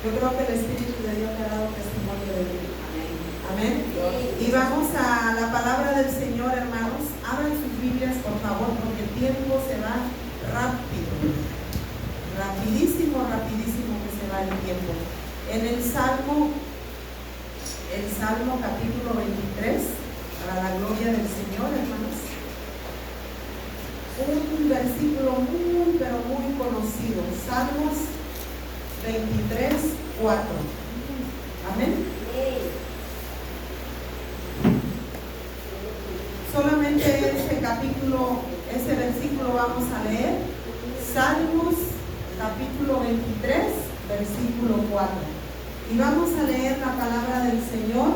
Yo creo que el Espíritu de Dios te ha dado testimonio de ti. Amén. Y vamos a la palabra del Señor, hermanos. Abran sus Biblias, por favor, porque el tiempo se va rápido. Rapidísimo, rapidísimo que se va el tiempo. En el Salmo capítulo 23, para la gloria del Señor, hermanos. Un versículo muy, pero muy conocido. Salmos 23, 4. Amén. Solamente ese versículo vamos a leer. Salmos capítulo 23, versículo 4. Y vamos a leer la palabra del Señor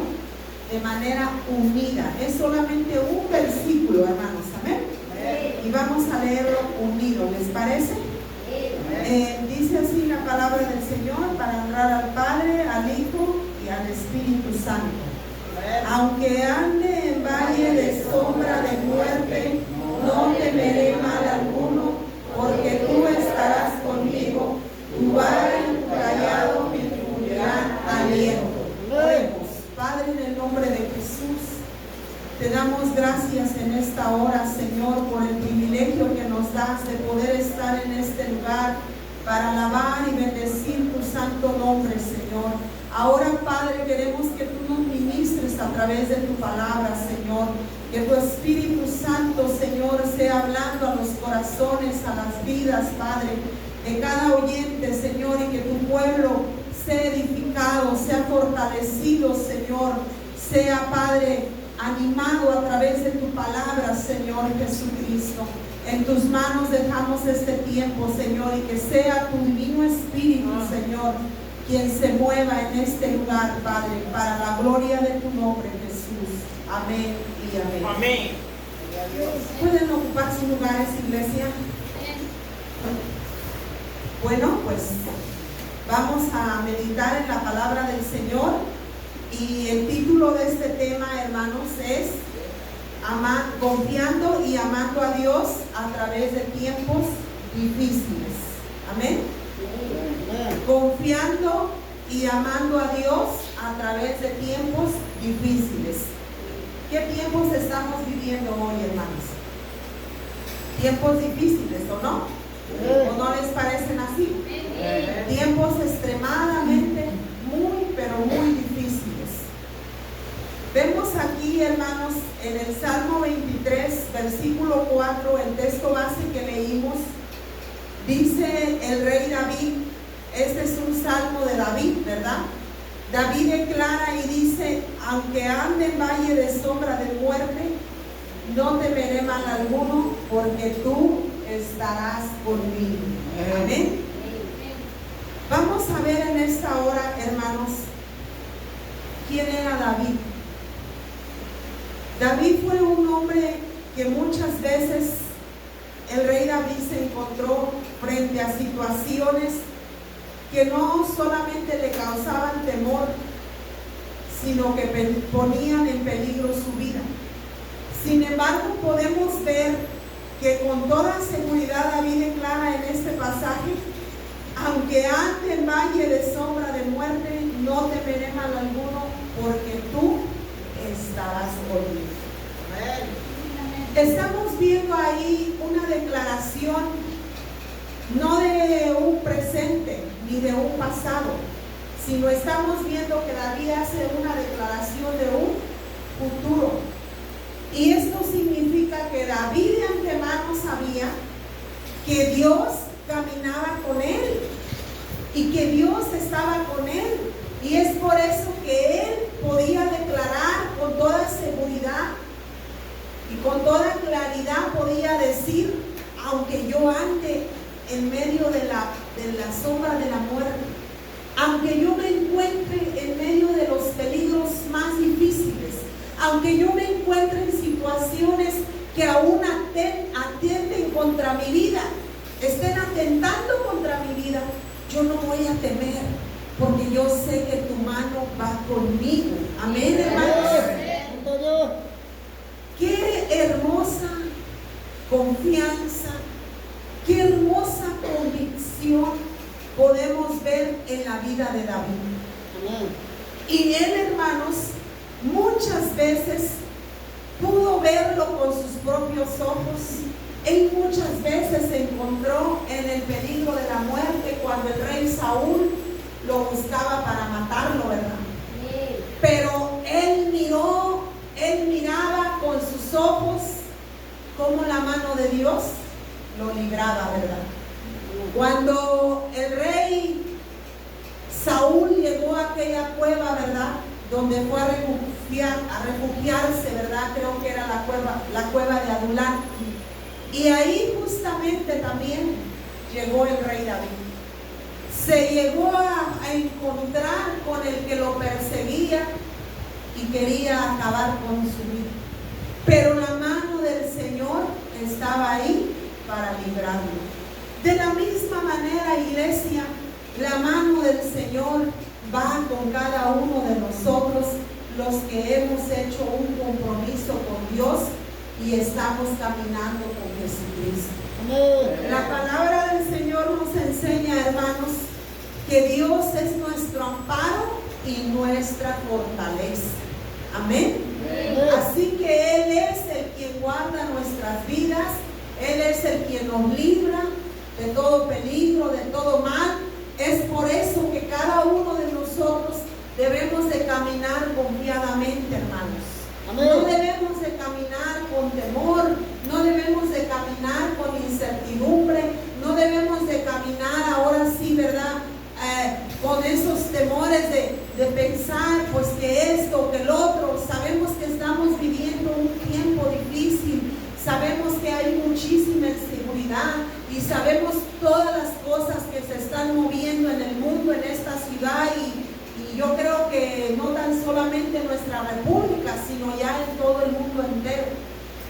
de manera unida. Es solamente un versículo, hermanos. Amén. Y vamos a leerlo unido. ¿Les parece? Dice así la palabra del Señor, para honrar al Padre, al Hijo y al Espíritu Santo. Aunque ande en valle de sombra de muerte, no temeré mal alguno, porque tú estarás conmigo. Tu vara y tu callado me infundirán aliento. Oremos. Padre, en el nombre de Jesús, te damos gracias en esta hora, Señor, por el privilegio que nos das de poder estar en este lugar para alabar y bendecir tu santo nombre, Señor. Ahora, Padre, queremos que tú nos ministres a través de tu palabra, Señor. Que tu Espíritu Santo, Señor, sea hablando a los corazones, a las vidas, Padre, de cada oyente, Señor, y que tu pueblo sea edificado, sea fortalecido, Señor, sea, Padre, animado a través de tu palabra, Señor Jesucristo. En tus manos dejamos este tiempo, Señor, y que sea tu divino Espíritu, Señor, quien se mueva en este lugar, Padre, para la gloria de tu nombre, Jesús. Amén y amén. Amén. ¿Pueden ocupar sus lugares, iglesia? Bueno, pues vamos a meditar en la palabra del Señor. Y el título de este tema, hermanos, es confiando y amando a Dios a través de tiempos difíciles. Amén. Confiando y amando a Dios a través de tiempos difíciles. ¿Qué tiempos estamos viviendo hoy, hermanos? Tiempos difíciles, ¿o no? ¿O no les parecen así? Tiempos extremadamente muy, pero muy difíciles. Vemos aquí, hermanos, en el Salmo 23, versículo 4, el texto base que leímos, dice el rey David. Este es un salmo de David, ¿verdad? David declara y dice: aunque ande en valle de sombra de muerte, no temeré mal alguno, porque tú estarás conmigo. Amén. Vamos a ver en esta hora, hermanos, quién era David. David fue un hombre que muchas veces el rey David se encontró frente a situaciones que no solamente le causaban temor, sino que ponían en peligro su vida. Sin embargo, podemos ver que con toda seguridad David declara en este pasaje: aunque ande en valle de sombra de muerte, no temeré mal alguno, porque tú estarás conmigo. Estamos viendo ahí una declaración, no de un presente ni de un pasado, sino estamos viendo que David hace una declaración de un futuro. Y esto significa que David de antemano sabía que Dios caminaba con él y que Dios estaba con él. Y es por eso que él podía declarar con toda seguridad y con toda claridad, podía decir: aunque yo ande en medio de la sombra de la muerte, aunque yo me encuentre en medio de los peligros más difíciles, aunque yo me encuentre en situaciones que aún atenten contra mi vida, estén atentando contra mi vida, yo no voy a temer, porque yo sé que tu mano va conmigo. Amén, hermanos. Qué hermosa confianza, qué hermosa convicción podemos ver en la vida de David. Amén. Y él, hermanos, muchas veces pudo verlo con sus propios ojos. Él muchas veces se encontró en el peligro de la muerte cuando el rey Saúl lo buscaba para matarlo, ¿verdad? Pero él miraba con sus ojos cómo la mano de Dios lo libraba, ¿verdad? Cuando el rey Saúl llegó a aquella cueva, ¿verdad?, donde fue a refugiarse, ¿verdad? Creo que era la cueva de Adulam. Y ahí justamente también llegó el rey David. Se llegó a encontrar con el que lo perseguía y quería acabar con su vida. Pero la mano del Señor estaba ahí para librarlo. De la misma manera, iglesia, la mano del Señor va con cada uno de nosotros, los que hemos hecho un compromiso con Dios y estamos caminando con Jesucristo. La palabra del Señor nos enseña, hermanos, que Dios es nuestro amparo y nuestra fortaleza. Amén. Así que Él es el quien guarda nuestras vidas. Él es el quien nos libra de todo peligro, de todo mal. Es por eso que cada uno de nosotros debemos de caminar confiadamente, hermanos. Amén. No debemos de caminar con temor, no debemos de caminar con incertidumbre, no debemos de caminar ahora sí, ¿verdad?, con esos temores de pensar pues que esto, que el otro. Sabemos que estamos viviendo un tiempo difícil, sabemos que hay muchísima inseguridad y sabemos todas las cosas que se están moviendo en el mundo, en esta ciudad, y yo creo que no tan solamente en nuestra república, sino ya en todo el mundo entero.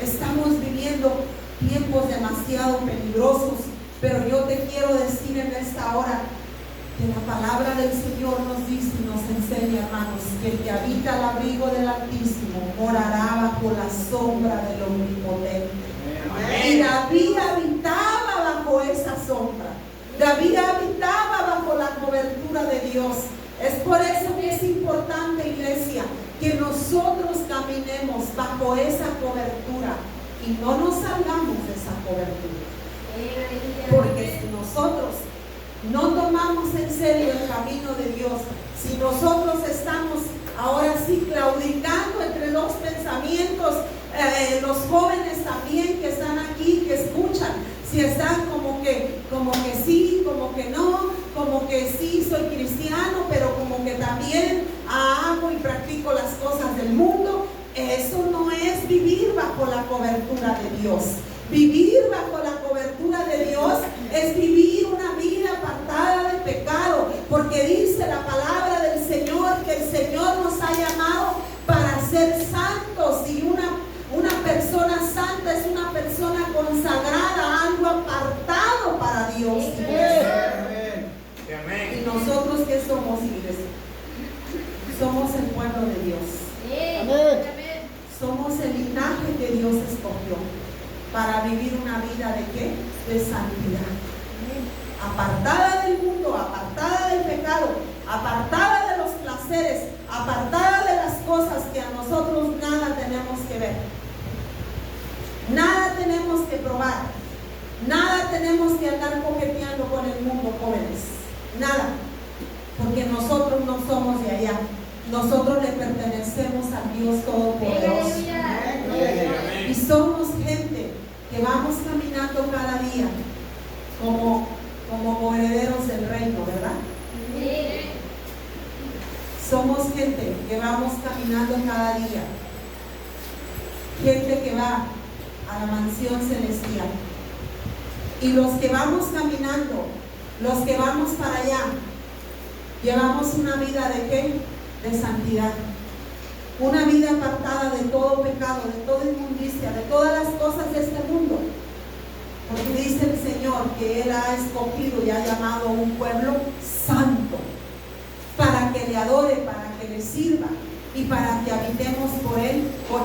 Estamos viviendo tiempos demasiado peligrosos, pero yo te quiero decir en esta hora que la palabra del Señor nos dice y nos enseña, hermanos, que el que habita al abrigo del Altísimo morará bajo la sombra del Omnipotente. Amén. Y David habitaba bajo esa sombra. David habitaba bajo la cobertura de Dios. Es por eso que es importante, iglesia, que nosotros caminemos bajo esa cobertura y no nos salgamos de esa cobertura. Porque si nosotros no tomamos en serio el camino de Dios, si nosotros estamos ahora sí claudicando entre dos pensamientos, los jóvenes también que están aquí, que escuchan, si están como que sí, como que no, como que sí soy cristiano, pero como que también hago y practico las cosas del mundo, eso no es vivir bajo la cobertura de Dios. Vivir bajo la cobertura de Dios es vivir una vida apartada de pecado, porque dice la palabra del Señor que el Señor nos ha llamado para ser santos, y una persona santa es una persona consagrada, algo apartado para Dios. Y nosotros, ¿qué somos, iglesia? Somos el pueblo de Dios. Somos el linaje que Dios escogió para vivir una vida ¿de qué? De santidad. Apartada del mundo, apartada del pecado, apartada de los placeres, apartada de las cosas que a nosotros nada tenemos que ver. Nada tenemos que probar. Nada tenemos que andar coqueteando con el mundo, jóvenes. Nada. Porque nosotros no somos de allá. Nosotros le pertenecemos a Dios Todopoderoso. Y somos gente que vamos caminando cada día como herederos del reino, ¿verdad? Somos gente que vamos caminando cada día. Gente que va a la mansión celestial. Y los que vamos caminando, los que vamos para allá, llevamos una vida ¿de qué? De santidad. Una vida apartada de todo pecado, de toda inmundicia, de todas las cosas de este mundo. Porque dice el Señor que Él ha escogido y ha llamado a un pueblo santo para que le adore, para que le sirva y para que habitemos con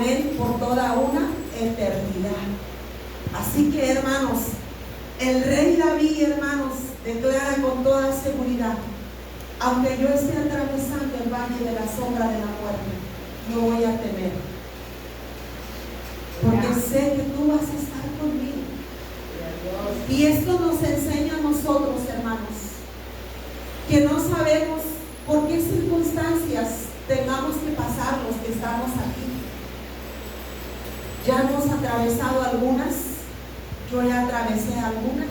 Él por toda una eternidad. Así que, hermanos, el rey David, hermanos, declara con toda seguridad: aunque yo esté atravesando el valle de la sombra de la muerte, no voy a temer, porque sé que tú vas a estar conmigo. Y esto nos enseña a nosotros, hermanos, que no sabemos por qué circunstancias tengamos que pasar los que estamos aquí. Ya hemos atravesado algunas, yo ya atravesé algunas,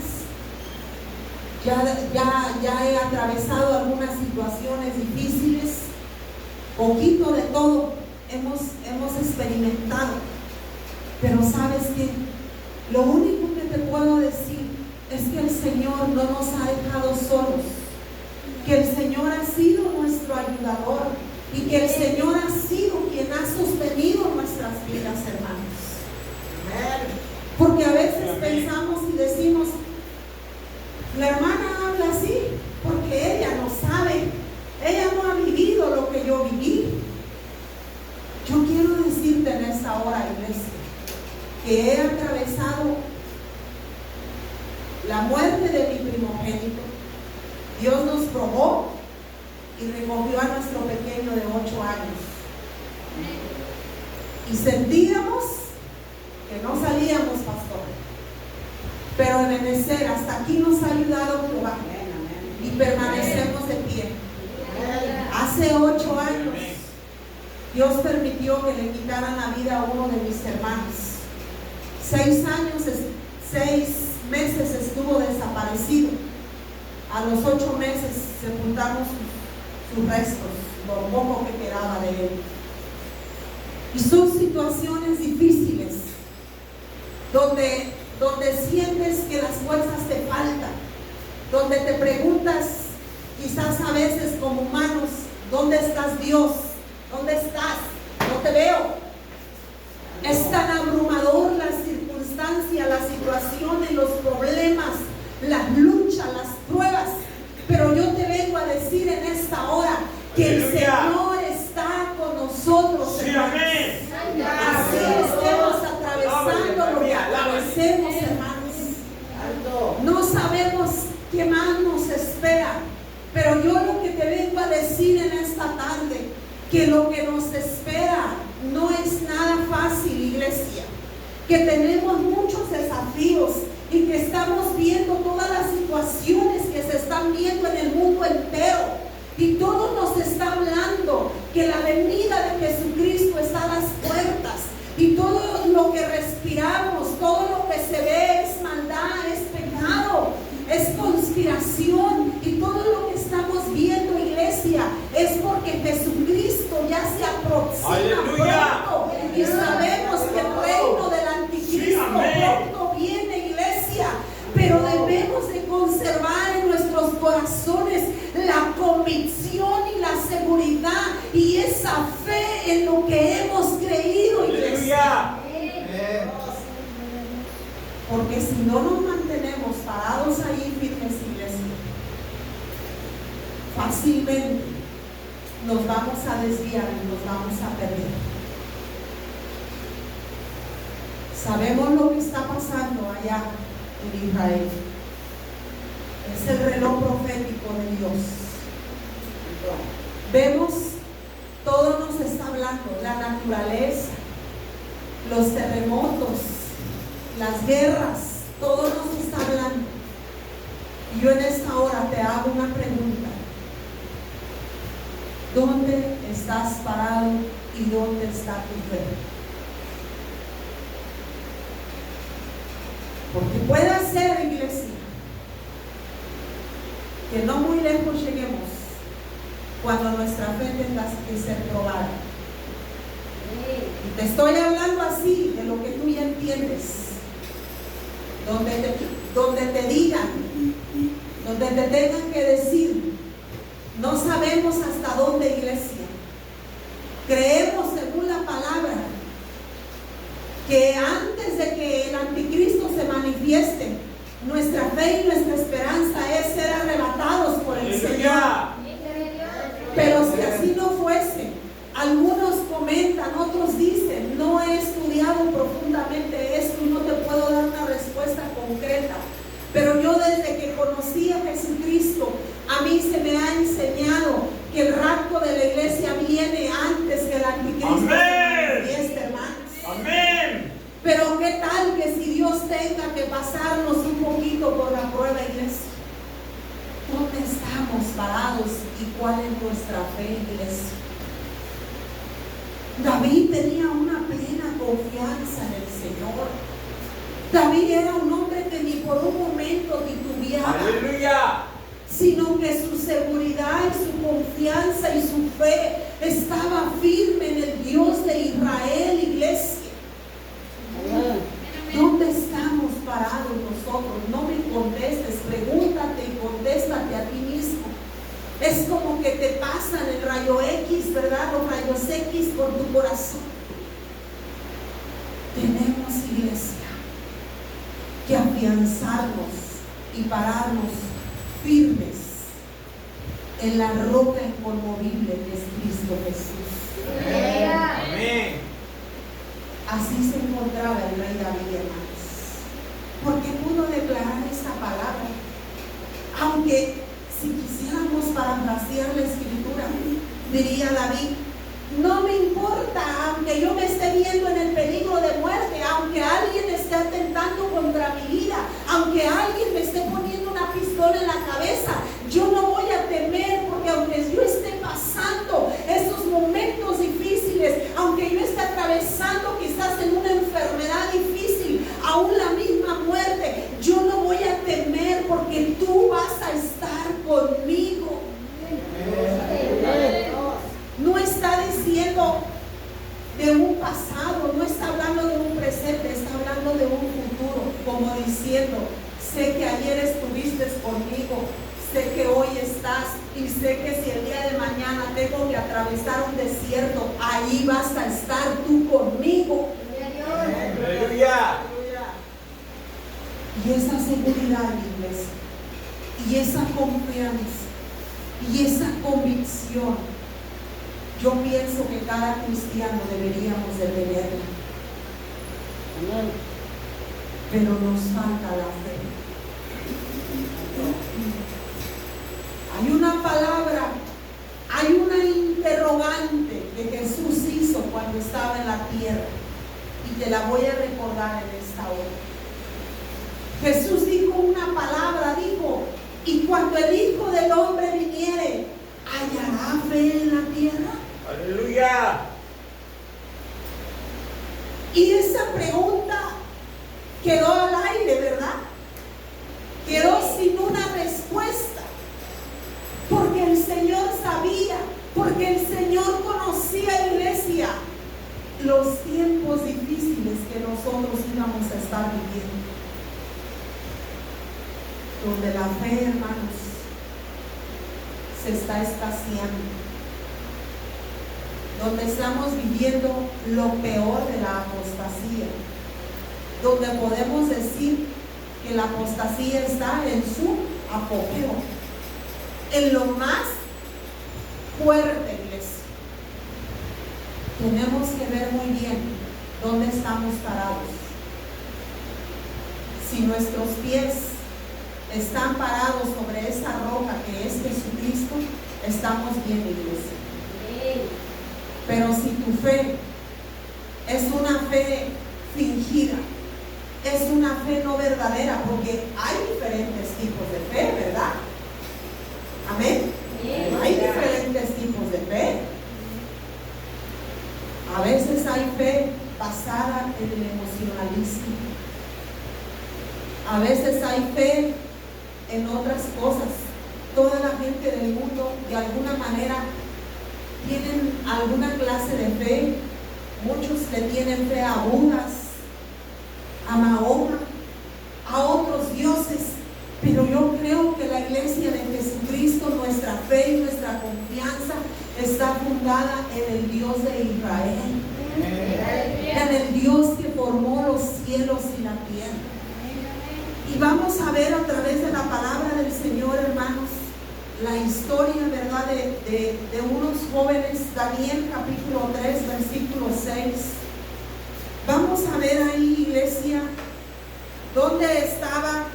ya he atravesado algunas situaciones difíciles, poquito de todo hemos experimentado. Pero ¿sabes qué? Lo único que te puedo decir es que el Señor no nos ha dejado solos, que el Señor ha sido nuestro ayudador y que el Señor ha sido quien ha sostenido nuestras vidas, hermanos. Porque a veces pensamos y decimos: la hermana habla así porque ella no sabe, ella no ha vivido lo que yo viví. Yo quiero decirte en esta hora, iglesia, que he atravesado la muerte de mi primogénito. Dios nos probó y recogió a nuestro pequeño de 8 años. Y sentíamos que no salíamos, pastor, pero Ebenezer, hasta aquí nos ha ayudado Jehová y permanecemos de pie. Hace 8 años Dios permitió que le quitaran la vida a uno de mis hermanos. 6 meses estuvo desaparecido. A los 8 meses sepultamos sus restos, lo poco que quedaba de él. Y son situaciones difíciles donde sientes que las fuerzas te faltan, donde te preguntas, quizás a veces como humanos: ¿dónde estás, Dios? ¿Dónde estás? No te veo. Es tan abrumador la circunstancia, la situación, los problemas, las luchas, las pruebas. Pero yo te vengo a decir en esta hora que el Señor está con nosotros. Sí, amén. Así estemos atravesando lo que atravesemos, hermanos. No sabemos qué más nos espera, pero yo lo que te vengo a decir en esta tarde, que lo que nos espera no es nada fácil, iglesia, que tenemos muchos desafíos y que estamos viendo todas las situaciones que se están viendo en el mundo entero, y todo nos está hablando que la venida de Jesucristo está a las puertas, y todo lo que respiramos, todo lo que se ve es maldad, es pecado, es conspiración, y todo lo que estamos viendo, iglesia, es porque Jesucristo ya se aproxima. ¡Aleluya! Pronto, y sabemos que el reino del anticristo pronto viene, iglesia, pero debemos de conservar en nuestros corazones la convicción y la seguridad y esa fe en lo que hemos creído, iglesia. Porque si no nos mantenemos parados ahí firmes, iglesia, fácilmente nos vamos a desviar y nos vamos a perder. Sabemos lo que está pasando allá en Israel. Es el reloj profético de Dios. Vemos, todo nos está hablando, la naturaleza, los terremotos, las guerras, todo nos está hablando. Y yo en esta hora te hago una pregunta: ¿dónde estás parado y dónde está tu fe? Porque puede ser, iglesia, que no muy lejos lleguemos cuando nuestra fe tenga que ser probada. Y te estoy hablando así, de lo que tú ya entiendes. Donde te digan, donde te tengan que decir: no sabemos hasta dónde, iglesia. Creemos según la palabra que antes de que el anticristo se manifieste, nuestra fe y nuestra esperanza es ser arrebatados por el Señor. Pero si así no fuese, algunos comentan, otros dicen: no he estudiado profundamente esto y no te puedo dar una respuesta concreta, pero yo desde que conocí a Jesucristo, a mí se me ha enseñado que el rapto de la iglesia viene antes que el anticristo se manifieste, hermanos. Amén. Pero qué tal que si Dios tenga que pasarnos un poquito por la prueba, iglesia, ¿dónde estamos parados y cuál es nuestra fe, iglesia? David tenía una plena confianza en el Señor. David era un hombre que ni por un momento titubeaba. Aleluya. Sino que su seguridad y su confianza y su fe estaba firme en el Dios de Israel, iglesia. ¿Dónde estamos parados nosotros? No me contestes, pregúntate y contéstate a ti mismo. Es como que te pasan el rayo X, ¿verdad? Los rayos X por tu corazón. Tenemos, iglesia, que afianzarnos y pararnos firmes en la roca inconmovible que es Cristo Jesús. Amén. Así se encontraba el rey David, hermanos, porque pudo declarar esta palabra. Aunque si quisiéramos parafrasear la escritura, diría David: no me importa, aunque yo me esté viendo en el peligro de muerte, aunque alguien esté atentando contra mi vida, aunque alguien me esté poniendo una pistola en la cabeza, yo no voy a temer, porque aunque yo esté pasando esos momentos difíciles, aunque yo esté atravesando quizás en una enfermedad difícil, aún la misma muerte, yo no voy a temer, porque tú vas a estar conmigo. No está diciendo de un pasado, no está hablando de un presente, está hablando de un futuro, como diciendo: sé que ayer estuviste conmigo, sé que hoy estás, y sé que si el día de mañana tengo que atravesar un desierto, ahí vas a estar tú conmigo. Aleluya. Y esa seguridad, iglesia, y esa confianza, y esa convicción, yo pienso que cada cristiano deberíamos de tenerla. Pero nos falta la fe. Hay una palabra, hay una interrogante que Jesús hizo cuando estaba en la tierra, y te la voy a recordar en esta hora. Jesús dijo una palabra, dijo: y cuando el Hijo del Hombre viniere, ¿hallará fe en la tierra? Aleluya. Y esa pregunta quedó al aire, ¿verdad? Quedó sin una respuesta, porque el Señor sabía, porque el Señor conocía, iglesia, los tiempos difíciles que nosotros íbamos a estar viviendo, donde la fe, hermanos, se está escaseando, donde estamos viviendo lo peor de la apostasía, donde podemos decir que la apostasía está en su apogeo, en lo más fuerte, iglesia. Tenemos que ver muy bien dónde estamos parados. Si nuestros pies están parados sobre esa roca que es Jesucristo, estamos bien, iglesia. Pero si tu fe es una fe fingida, es una fe no verdadera, porque hay diferentes tipos de fe, ¿verdad? Amén. Hay diferentes tipos de fe. A veces hay fe basada en el emocionalismo. A veces hay fe en otras cosas. Toda la gente del mundo, de alguna manera, tienen alguna clase de fe. Muchos le tienen fe a Budas, a Mahoma, a otros dioses. Pero yo creo que la iglesia de Jesucristo, nuestra fe y nuestra confianza está fundada en el Dios de Israel, en el Dios que formó los cielos y la tierra. Y vamos a ver a través de la palabra del Señor, hermanos, la historia, ¿verdad?, de unos jóvenes. Daniel capítulo 3, versículo 6. Vamos a ver ahí, iglesia, dónde estaba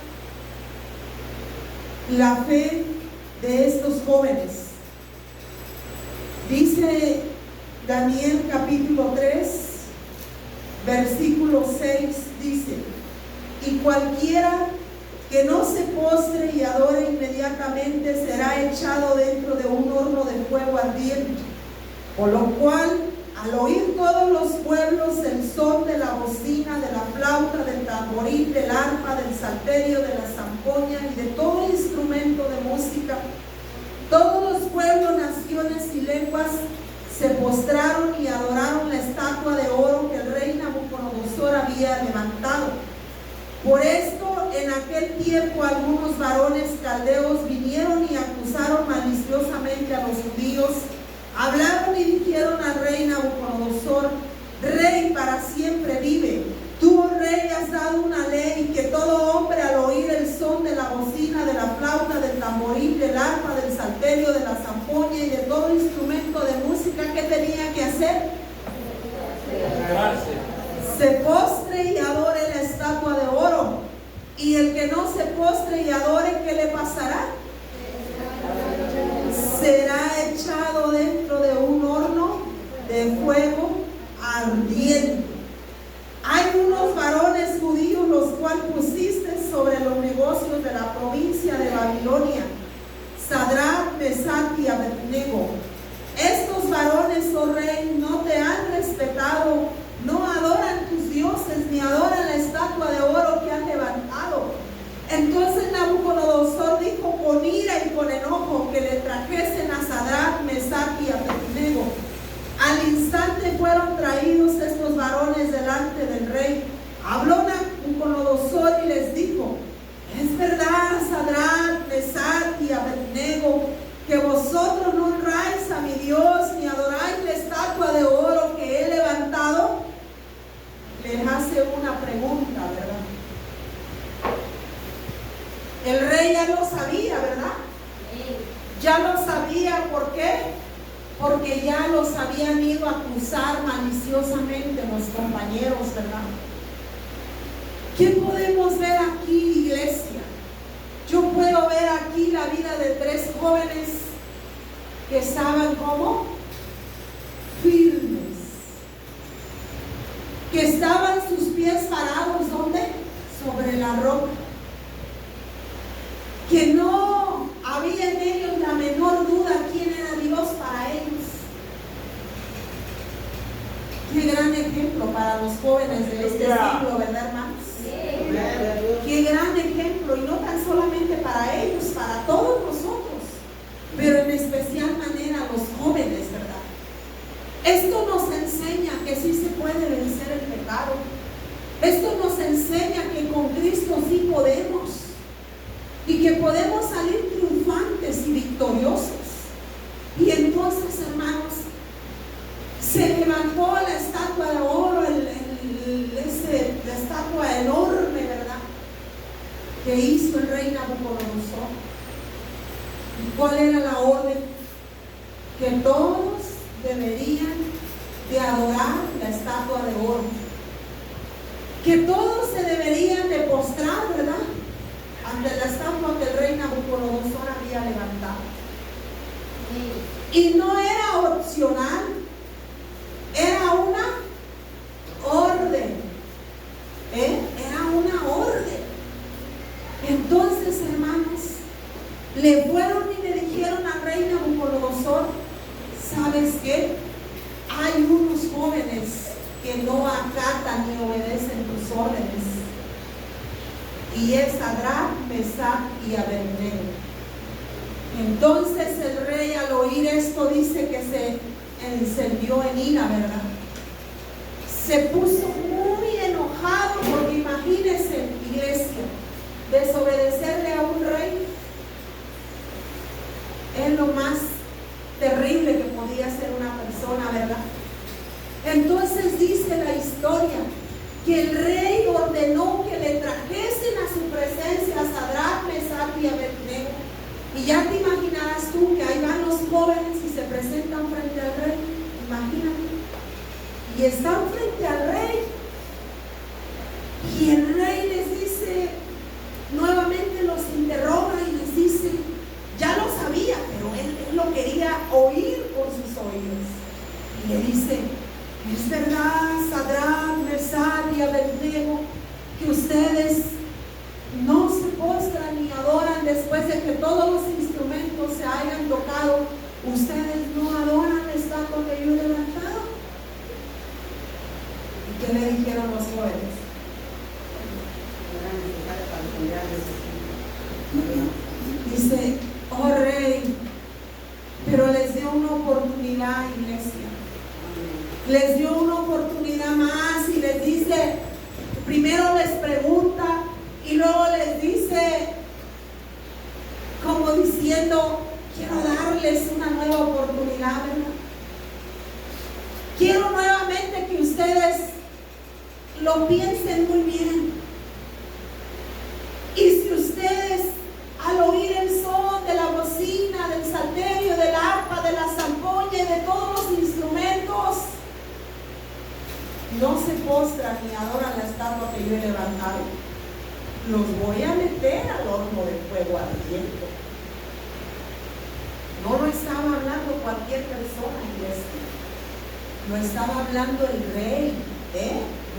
la fe de estos jóvenes. Dice Daniel capítulo 3, versículo 6, dice: y cualquiera que no se postre y adore inmediatamente será echado dentro de un horno de fuego ardiente. Por lo cual, al oír todos los pueblos el son de la bocina, de la flauta, del tamboril, del arpa, del salterio, de la zampoña y de todo instrumento de música, todos los pueblos, naciones y lenguas se postraron y adoraron la estatua de oro que el rey Nabucodonosor había levantado. Por esto, en aquel tiempo, algunos varones caldeos vinieron y acusaron maliciosamente a los judíos. Hablaron y dijeron al rey Nabucodonosor: Rey, para siempre vive. Tú, oh rey, has dado una ley que todo hombre al oír el son de la bocina, de la flauta, del tamboril, del arpa, del salterio, de la zampoña y de todo instrumento de música, ¿qué tenía que hacer? Se postre y adore la estatua de oro. Y el que no se postre y adore, ¿qué le pasará? Será echado dentro de un horno de fuego ardiente. Hay unos varones judíos los cuales pusiste sobre los negocios de la provincia de Babilonia, Sadrach, Mesach y Abednego. Estos varones, oh rey, no te han respetado, no adoran tus dioses, ni adoran la estatua de oro que han levantado. Entonces Nabucodonosor dijo con ira y con enojo que le trajesen a Sadrach, Mesach y Abednego. Al instante fueron traídos estos varones delante del rey. Habló Nabucodonosor y les dijo: es verdad, Sadrach, Mesach y Abednego, que vosotros no honráis a mi Dios ni adoráis la estatua de oro que he levantado. Les hace una pregunta, ¿verdad? El rey ya lo sabía, ¿verdad? Ya lo sabía. ¿Por qué? Porque ya los habían ido a acusar maliciosamente los compañeros, ¿verdad? ¿Qué podemos ver aquí, iglesia? Yo puedo ver aquí la vida de tres jóvenes que estaban como firmes, que estaban sus pies parados, ¿dónde? Sobre la roca, que no había en ellos la menor duda quién era Dios para ellos. Qué gran ejemplo para los jóvenes de este siglo, ¿verdad, hermanos? Qué gran ejemplo, y no tan solamente para ellos, para todos nosotros, pero en especial manera a los jóvenes, ¿verdad? Esto nos enseña que sí se puede vencer el pecado. Esto nos enseña que con Cristo sí podemos, y que podemos salir triunfantes y victoriosos. Y entonces, hermanos, se levantó la estatua de oro, la estatua enorme, ¿verdad?, que hizo el rey Nabucodonosor. ¿Y cuál era la orden? Que todos deberían de adorar la estatua de oro, que todos se deberían de postrar, ¿verdad?, ante la estatua que el rey Nabucodonosor había levantado. Y no era opcional, era una orden, era una orden. Entonces, hermanos, le fueron y le dijeron al rey Nabucodonosor: ¿sabes qué? Hay unos jóvenes que no acatan ni obedecen tus órdenes, y es Sadrach, Mesach y Abednego. Entonces el rey, al oír esto, dice que se encendió en ira, ¿verdad? Se puso muy enojado, porque imagínense, iglesia, desobedecerle a un rey es lo más terrible que podía hacer una persona, ¿verdad? Entonces dice la historia que el rey ordenó que le trajesen a su presencia a Sadrach, Mesach y Abednego. Y ya te imaginarás tú que ahí van los jóvenes y se presentan frente al rey. Imagínate. Y están frente al rey. Y el rey les dice, nuevamente los interroga y les dice: postran y adoran después de que todos los instrumentos se hayan tocado, ustedes no adoran la estatua que yo he levantado. ¿Y qué le dijeron los jóvenes? Dice, oh rey, pero les dio una oportunidad, iglesia. Les dio una oportunidad más y les dice, primero les pregunta y luego les dice, como diciendo, quiero darles una nueva oportunidad, ¿verdad? Quiero nuevamente que ustedes lo piensen muy bien. Y si ustedes al oír el son de la bocina, del salterio, del arpa, de la zampoña y de todos los instrumentos, no se postran ni adoran la estatua que yo he levantado, los voy a meter al horno de fuego ardiente. No lo estaba hablando cualquier persona, iglesia. Lo estaba hablando el rey,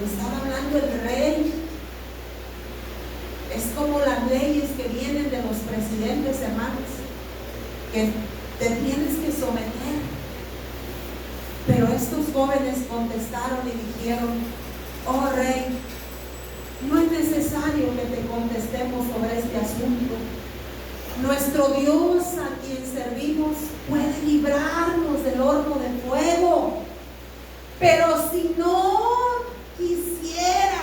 lo estaba hablando el rey. Es como las leyes que vienen de los presidentes, hermanos, que te tienes que someter. Pero estos jóvenes contestaron y dijeron, oh rey, no es necesario que te contestemos sobre este asunto. Nuestro Dios a quien servimos puede librarnos del horno de fuego. Pero si no quisiera,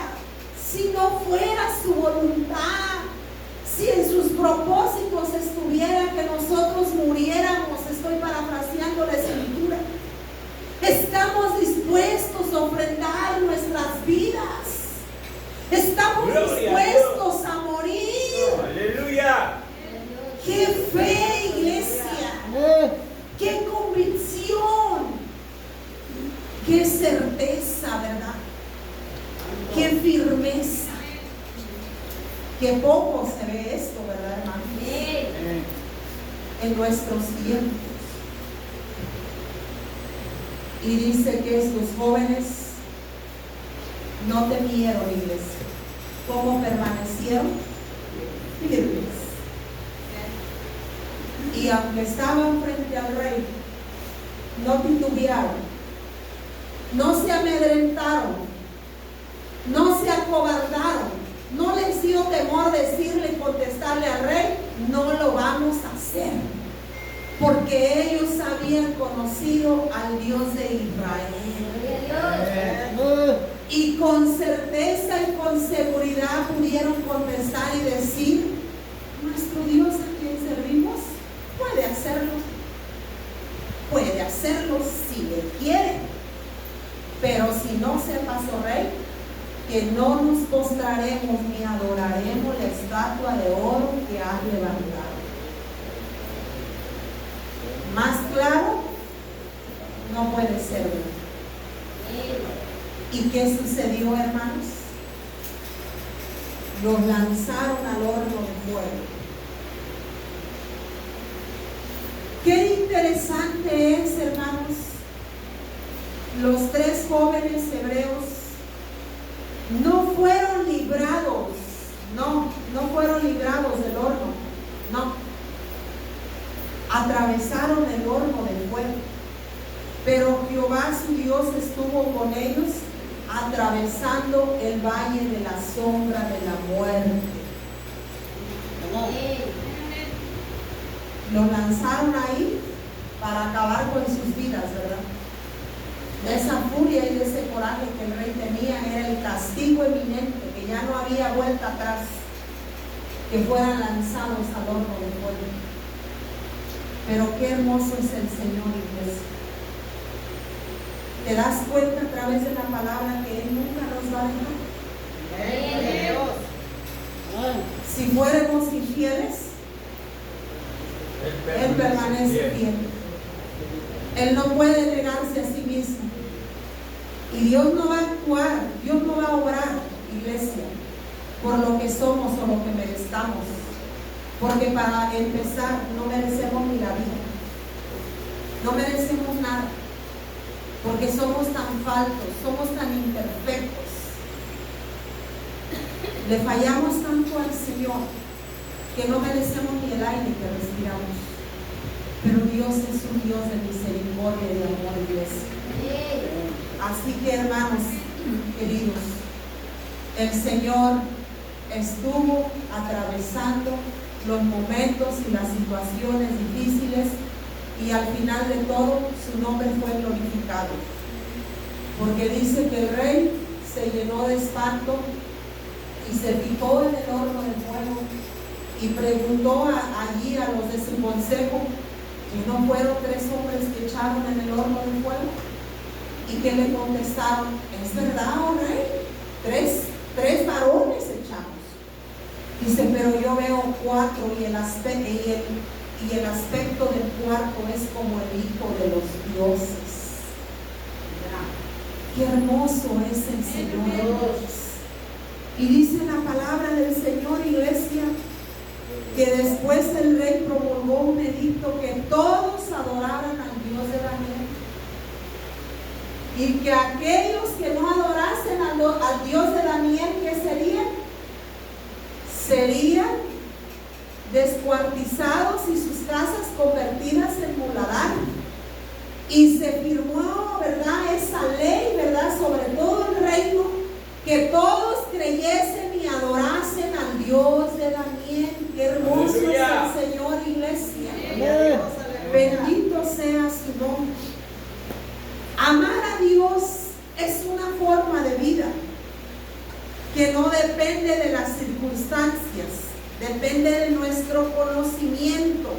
si no fuera su voluntad, si en sus propósitos estuviera que nosotros muriéramos, estoy parafraseando la escritura, estamos dispuestos a ofrendar nuestras vidas, estamos dispuestos a morir. Aleluya. ¡Qué fe, iglesia! ¡Qué convicción! ¡Qué certeza, verdad! ¡Qué firmeza! ¡Qué poco se ve esto, verdad, hermano! En nuestros tiempos. Y dice que estos jóvenes no temieron, iglesia. ¿Cómo permanecieron? Firmes. Y aunque estaban frente al rey, no titubearon, no se amedrentaron, no se acobardaron, no les dio temor decirle y contestarle al rey, no lo vamos a hacer, porque ellos habían conocido al Dios de Israel. Y con certeza y con seguridad pudieron contestar y decir, nuestro Dios a quien servimos puede hacerlo si le quiere, pero si no, sepas, oh rey, que no nos postraremos ni adoraremos la estatua de oro que has levantado. Más claro no puede ser. ¿Y qué sucedió, hermanos? Los lanzaron al horno de fuego. Qué interesante es, hermanos, los tres jóvenes hebreos no fueron librados, no fueron librados del horno, no, atravesaron el horno del fuego, pero Jehová su Dios estuvo con ellos atravesando el valle de la sombra de la muerte. Los lanzaron ahí para acabar con sus vidas, ¿verdad? De esa furia y de ese coraje que el rey tenía, era el castigo eminente, que ya no había vuelta atrás, que fueran lanzados al horno de fuego. Pero qué hermoso es el Señor, iglesia. ¿Te das cuenta a través de la palabra que Él nunca nos va a dejar? Si fuéramos infieles, Él permanece fiel. Él no puede negarse a sí mismo. Y Dios no va a actuar, Dios no va a obrar, iglesia, por lo que somos o lo que merezcamos. Porque para empezar, no merecemos ni la vida. No merecemos nada. Porque somos tan faltos, somos tan imperfectos. Le fallamos tanto al Señor que no merecemos ni el aire que respiramos. Pero Dios es un Dios de misericordia y de amor, iglesia. Así que, hermanos queridos, el Señor estuvo atravesando los momentos y las situaciones difíciles, y al final de todo su nombre fue glorificado, porque dice que el rey se llenó de espanto y se fijó en el horno de fuego y preguntó allí a los de su consejo, que no fueron 3 hombres que echaron en el horno de fuego. ¿Y que le contestaron? ¿Es verdad, oh rey? 3 varones echamos. Dice, pero yo veo 4 y el aspecto del cuarto es como el hijo de los dioses. Qué hermoso es el Señor. Y dice la palabra del Señor, iglesia, que después el rey promulgó un edicto que todos adoraran al Dios de Daniel, y que aquellos que no adorasen al Dios de Daniel, ¿qué serían? Serían descuartizados y sus casas convertidas en muladar. Y se firmó, ¿verdad?, esa ley, ¿verdad?, sobre todo el reino, que todos creyesen y adorasen al Dios de Daniel. Qué hermoso es el Señor, iglesia. Bendito sea su nombre. Amar a Dios es una forma de vida que no depende de las circunstancias, depende de nuestro conocimiento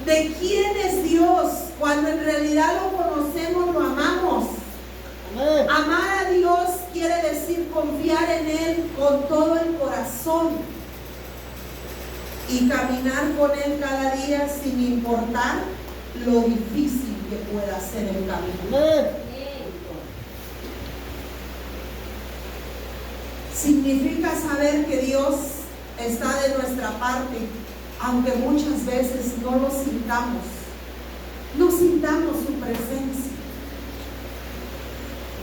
de quién es Dios. Cuando en realidad lo conocemos, lo amamos. Amar a Dios quiere decir confiar en Él con todo el corazón y caminar con Él cada día sin importar lo difícil que pueda ser el camino. Significa saber que Dios está de nuestra parte, aunque muchas veces no lo sintamos, no sintamos su presencia.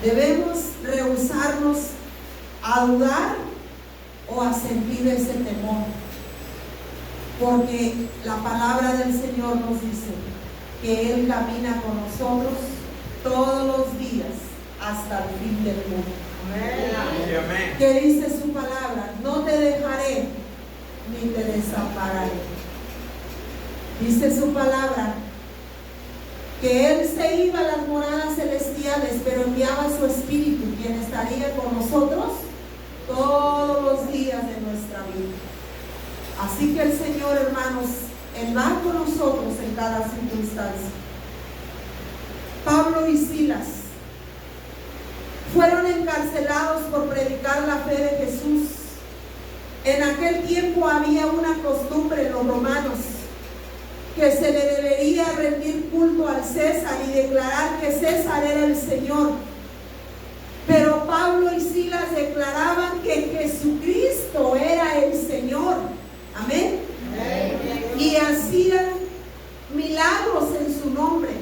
Debemos rehusarnos a dudar o a sentir ese temor, porque la palabra del Señor nos dice que Él camina con nosotros todos los días hasta el fin del mundo. Amén. ¿Qué dice su palabra? No te dejaré ni te desampararé. Dice su palabra que Él se iba a las moradas celestiales, pero enviaba su Espíritu, quien estaría con nosotros todos los días de nuestra vida. Así que el Señor, hermanos, Él va con nosotros en cada circunstancia. Pablo y Silas fueron encarcelados por predicar la fe de Jesús. En aquel tiempo había una costumbre en los romanos que se le debería rendir culto al César y declarar que César era el Señor. Pero Pablo y Silas declaraban que Jesucristo era el Señor. Amén. Y hacían milagros en su nombre.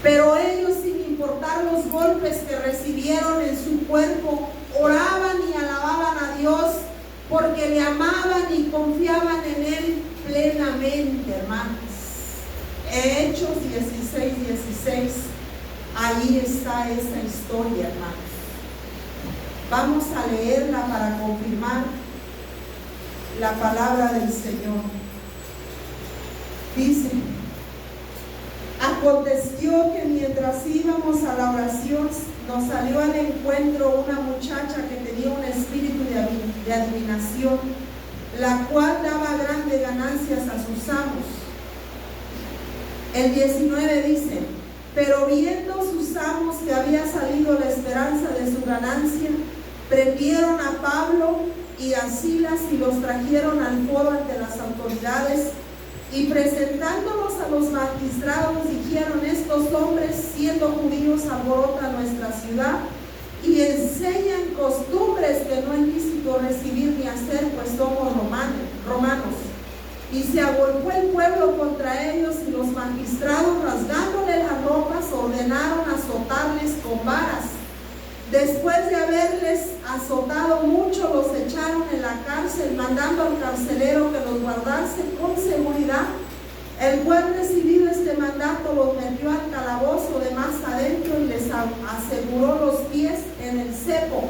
Pero ellos, sin importar los golpes que recibieron en su cuerpo, oraban y alababan a Dios porque le amaban y confiaban en Él plenamente, hermanos. Hechos 16:16. Ahí está esa historia, hermanos. Vamos a leerla para confirmar la palabra del Señor. Dice: aconteció que mientras íbamos a la oración, nos salió al encuentro una muchacha que tenía un espíritu de adivinación, la cual daba grandes ganancias a sus amos. El 19 dice: pero viendo sus amos que había salido la esperanza de su ganancia, prendieron a Pablo y a Silas y los trajeron al foro ante las autoridades, y presentándolos a los magistrados dijeron: estos hombres, siendo judíos, alborotan nuestra ciudad y enseñan costumbres que no es lícito recibir ni hacer, pues somos romanos. Y se agolpó el pueblo contra ellos, y los magistrados, rasgándole las ropas, ordenaron azotarles con varas. Después de haberles azotado mucho, los echaron en la cárcel, mandando al carcelero que los guardase con seguridad. El cual, recibido este mandato, los metió al calabozo de más adentro y les aseguró los pies en el cepo.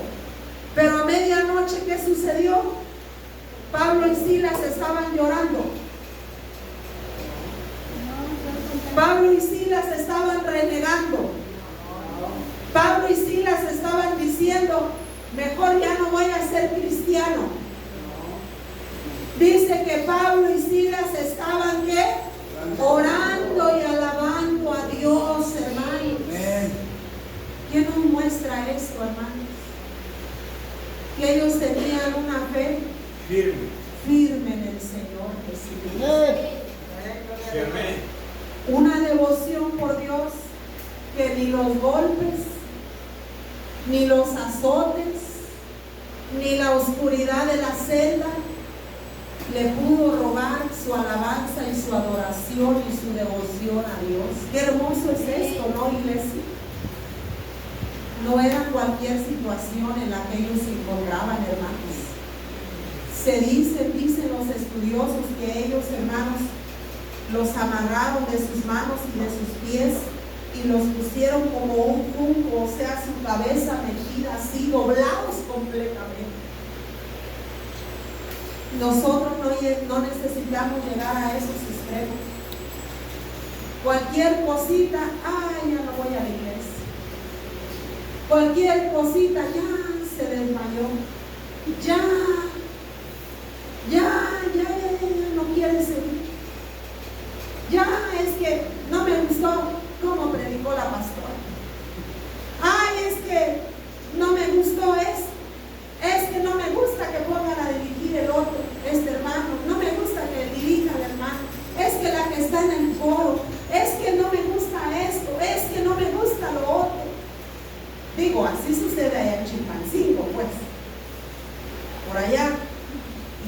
Pero a medianoche, ¿qué sucedió? Pablo y Silas estaban llorando. Pablo y Silas estaban renegando. Pablo y Silas estaban diciendo: mejor ya no voy a ser cristiano. Dice que Pablo y Silas estaban ¿qué? Orando y alabando a Dios, hermanos. ¿Qué nos muestra esto, hermanos? Que ellos tenían una fe firme en el Señor Jesucristo. Una devoción por Dios que ni los golpes, ni los azotes, ni la oscuridad de la celda le pudo robar su alabanza y su adoración y su devoción a Dios. Qué hermoso es esto, ¿no, iglesia? No era cualquier situación en la que ellos se encontraban, hermanos. Dicen los estudiosos que ellos, hermanos, los amarraron de sus manos y de sus pies y los pusieron como un junco, o sea, su cabeza metida así, doblados completamente. Nosotros no necesitamos llegar a esos extremos. Cualquier cosita, ya no voy a la iglesia. Cualquier cosita, ya se desmayó. Ya no quiere seguir. Ya es que no me gustó cómo predicó la pastora. Es que no me gustó esto. Es que no me gusta que pongan a dirigir el otro, este hermano. No me gusta que dirija el hermano. Es que la que está en el coro. Es que no me gusta esto. Es que no me gusta lo otro. Digo, así sucede allá en Chilpancingo, pues. Por allá.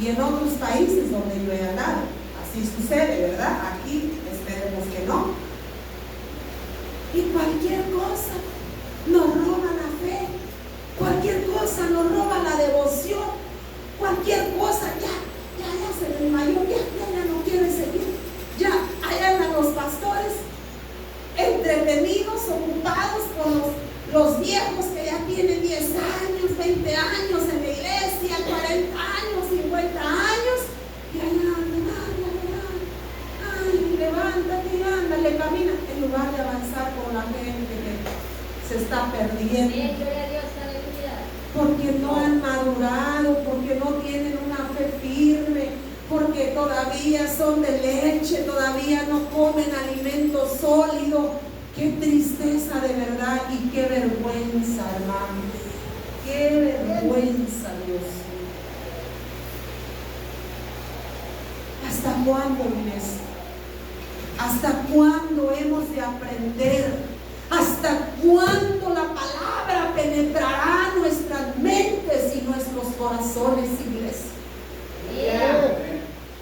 Y en otros países donde yo he andado. Así sucede, ¿verdad? Aquí esperemos que no. Y cualquier cosa nos roba la fe. Cualquier cosa nos roba la devoción. Cualquier cosa, ya se desmayó, ya no quiere seguir. Ya, allá andan los pastores entretenidos, ocupados con los viejos que ya tienen 10 años, 20 años en la iglesia, 40 años, 50 años. Y allá levántate y ándale, camina, en lugar de avanzar con la gente que se está perdiendo. Porque no han madurado, porque no tienen una fe firme, porque todavía son de leche, todavía no comen alimento sólido. Qué tristeza de verdad y qué vergüenza, hermanos. Qué vergüenza, Dios. ¿Hasta cuándo, iglesia? ¿Hasta cuándo hemos de aprender? ¿Hasta cuándo la palabra penetrará nuestras mentes y nuestros corazones, iglesia?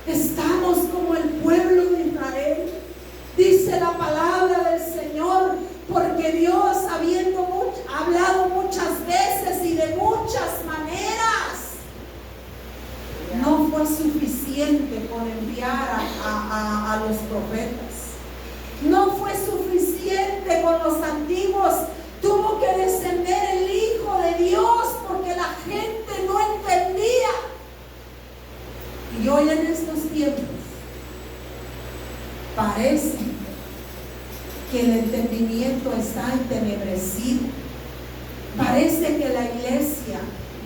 Estamos como el pueblo de Israel. Dice la palabra del Señor, porque Dios, habiendo hablado muchas veces y de muchas maneras, no fue suficiente con enviar a los profetas. No fue suficiente con los antiguos. Tuvo que descender el Hijo de Dios porque la gente no entendía. Y hoy en estos tiempos parece que el entendimiento está entenebrecido. Parece que la iglesia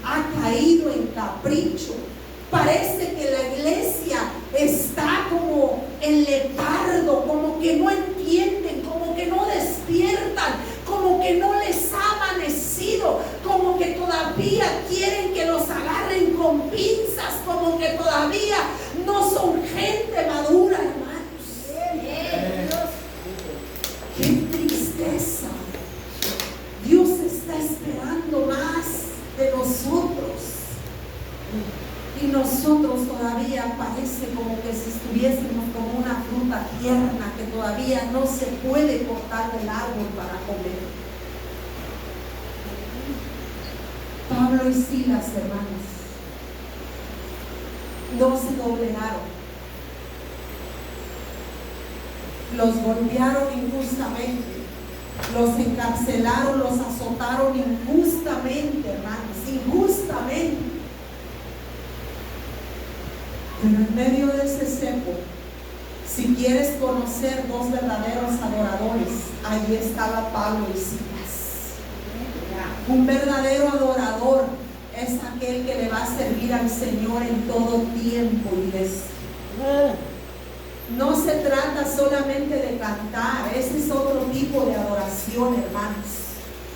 ha caído en capricho. Parece que la iglesia está como en letargo, como que no entienden, como que no despiertan, como que no les ha amanecido, como que todavía quieren que los agarren con pinzas, como que todavía no son gente madura, hermanos. ¡Qué tristeza! Dios está esperando más de nosotros. Y nosotros todavía parece como que si estuviésemos como una fruta tierna que todavía no se puede cortar del árbol para comer. Pablo y Silas, hermanos, no se doblegaron. Los golpearon injustamente, los encarcelaron, los azotaron injustamente, hermanos, injustamente. Pero en medio de ese cepo, si quieres conocer dos verdaderos adoradores, ahí estaba Pablo y Silas. Un verdadero adorador es aquel que le va a servir al Señor en todo tiempo, iglesia. No se trata solamente de cantar, ese es otro tipo de adoración, hermanos.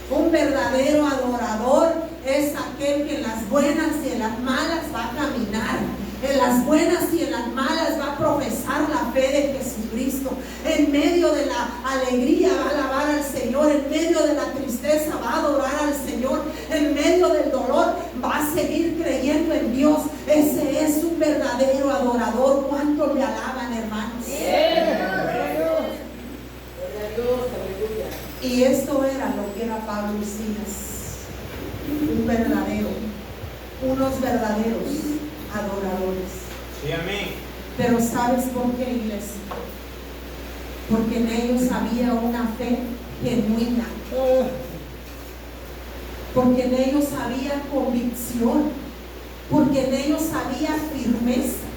Un verdadero adorador es aquel que en las buenas y en las malas va a caminar. En las buenas y en las malas va a profesar la fe de Jesucristo. En medio de la alegría va a alabar al Señor. En medio de la tristeza va a adorar al Señor. En medio del dolor va a seguir creyendo en Dios. Ese es un verdadero adorador. ¿Cuánto le alaban, hermanos? Y esto era lo que era Pablo y Silas. Un verdadero, unos verdaderos adoradores. Sí, amén. Pero ¿sabes por qué, iglesia? Porque en ellos había una fe genuina. Porque en ellos había convicción. Porque en ellos había firmeza.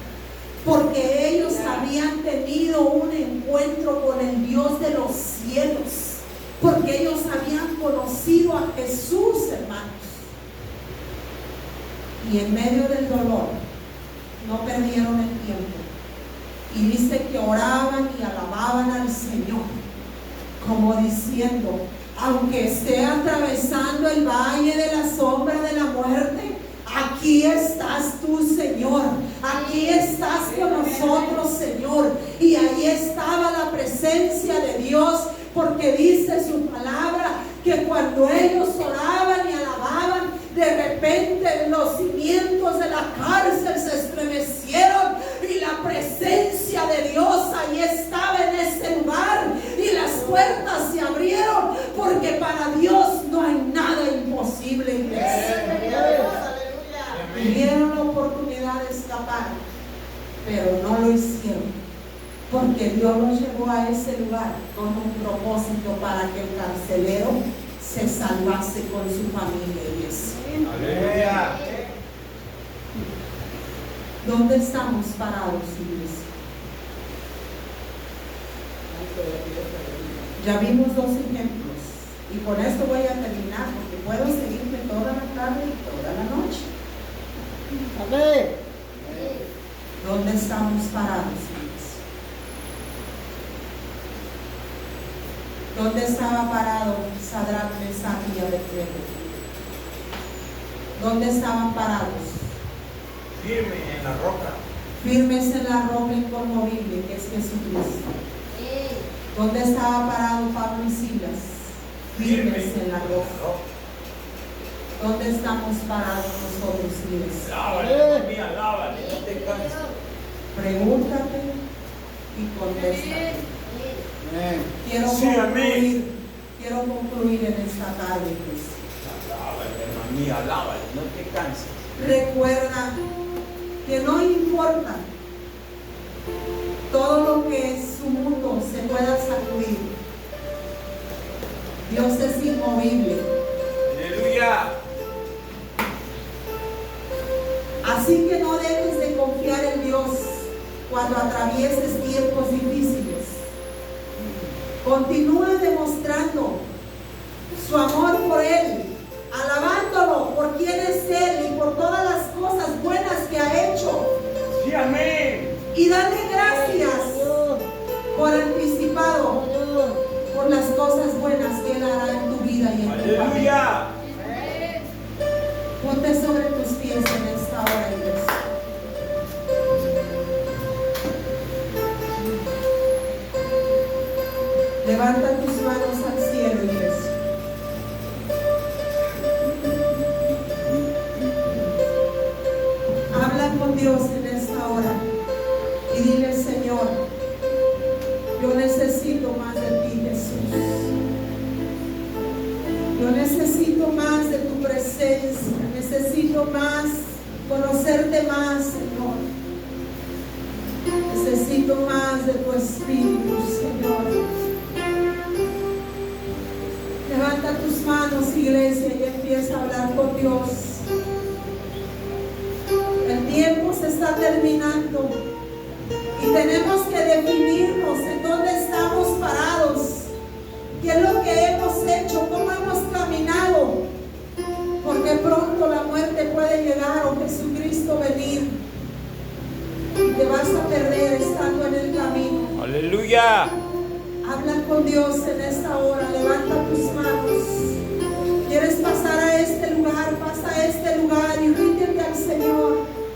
Porque ellos habían tenido un encuentro con el Dios de los cielos. Porque ellos habían conocido a Jesús, hermanos. Y en medio del dolor no perdieron el tiempo. Y dice que oraban y alababan al Señor, como diciendo: aunque esté atravesando el valle de la sombra de la muerte, aquí estás tú, Señor. Aquí estás con nosotros, Señor. Y ahí estaba la presencia de Dios, porque dice su palabra que cuando ellos oraban y alababan, de repente los cimientos de la cárcel se estremecieron y la presencia de Dios ahí estaba en ese lugar y las puertas se abrieron, porque para Dios no hay nada imposible, iglesia. Tuvieron la oportunidad de escapar, pero no lo hicieron, porque Dios los llevó a ese lugar con un propósito, para que el carcelero se salvase con su familia, iglesia. Aleluya. ¿Dónde estamos parados, iglesia? Ya vimos dos ejemplos, y con esto voy a terminar, porque puedo seguirme toda la tarde y toda la noche. Amén. ¿Dónde estamos parados, iglesia? ¿Dónde estaba parado Sadrach, Mesach y Abednego? ¿Dónde estaban parados? Firme en la roca. Firmes en la roca inconmovible, que es Jesucristo. ¿Dónde estaba parado Pablo y Silas? Firmes en la roca. ¿Dónde estamos parados nosotros, iglesia? Alábale, mami, alábale, no te canses. Pregúntate y contesta. Amén. Quiero concluir en esta tarde, iglesia. Alábale, mami, alábale, no te canses. Recuerda que no importa todo lo que su mundo se pueda sacudir, Dios es inmovible. Aleluya. Así que no dejes de confiar en Dios cuando atravieses tiempos difíciles. Continúa demostrando su amor por Él, alabándolo por quién es Él y por todas las cosas buenas que ha hecho. Sí, amén. Y dale gracias por anticipado por las cosas buenas que Él hará en tu vida y en tu familia. Aleluya. Ponte sobre tus pies en esta hora, iglesia. Levanta tus manos al cielo, iglesia. Habla con Dios en esta hora y dile: Señor, yo necesito más de ti, Jesús. Yo necesito más de tu presencia. Necesito más, conocerte más, Señor. Necesito más de tu Espíritu, Señor. Levanta tus manos, iglesia, y empieza a hablar con Dios. El tiempo se está terminando y tenemos que definirnos en dónde estamos parados, qué es lo que hemos hecho, cómo hemos caminado, porque pronto la muerte puede llegar o Jesucristo venir y te vas a perder estando en el camino. Aleluya. Habla con Dios en esta hora, levanta